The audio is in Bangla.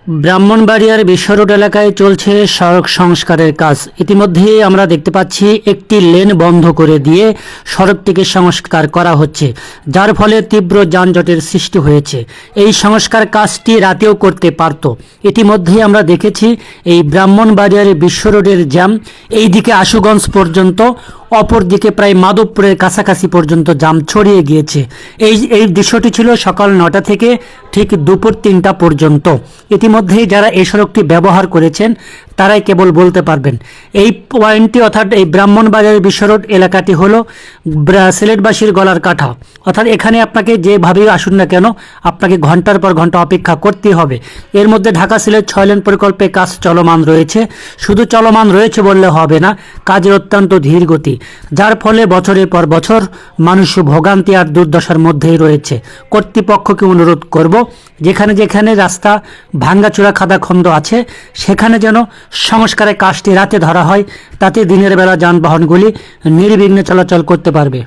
ব্রাহ্মণবাড়িয়ার বিশ্ব রোড এলাকায় চলছে সড়ক সংস্কারের কাজ। ইতিমধ্যেই আমরা দেখতে পাচ্ছি একটি লেন বন্ধ করে দিয়ে সড়কটিকে সংস্কার করা হচ্ছে, যার ফলে তীব্র যানজটের সৃষ্টি হয়েছে। এই সংস্কার কাজটি রাতেও করতে পারত। ইতিমধ্যেই আমরা দেখেছি এই ব্রাহ্মণবাড়িয়ার বিশ্ব রোডের জ্যাম এই দিকে আশুগঞ্জ পর্যন্ত, অপরদিকে প্রায় মাধবপুরের কাছাকাছি পর্যন্ত জাম ছড়িয়ে গিয়েছে। এই দৃশ্যটি ছিল সকাল 9টা থেকে ঠিক দুপুর 3টা পর্যন্ত। ইতিমধ্যেই যারা এই সড়কটি ব্যবহার করেছেন তারাই কেবল বলতে পারবেন। এই পয়েন্টটি অর্থাৎ এই ব্রাহ্মণবাড়িয়ার বিশ্ব রোড এলাকাটি হলো সিলেটবাসীর গলার কাঠা। অর্থাৎ এখানে আপনাকে যেভাবেই আসুন না কেন আপনাকে ঘন্টার পর ঘন্টা অপেক্ষা করতে হবে। এর মধ্যে ঢাকা সিলেট 6 লেন প্রকল্পে কাজ চলমান রয়েছে। শুধু চলমান রয়েছে বললে হবে না, কাজের অত্যন্ত ধীর গতি, যার ফলে বছরের পর বছর মানুষ ভোগান্তি আর দুর্দশার মধ্যেই রয়েছে। কর্তৃপক্ষকে অনুরোধ করব, যেখানে যেখানে রাস্তা ভাঙ্গাচোরা খাদাখন্দ আছে সেখানে যেন সংস্কারের কাজটি রাতে ধরা হয়, তাতে দিনের বেলা যানবাহনগুলি নির্বিঘ্নে চলাচল করতে পারবে।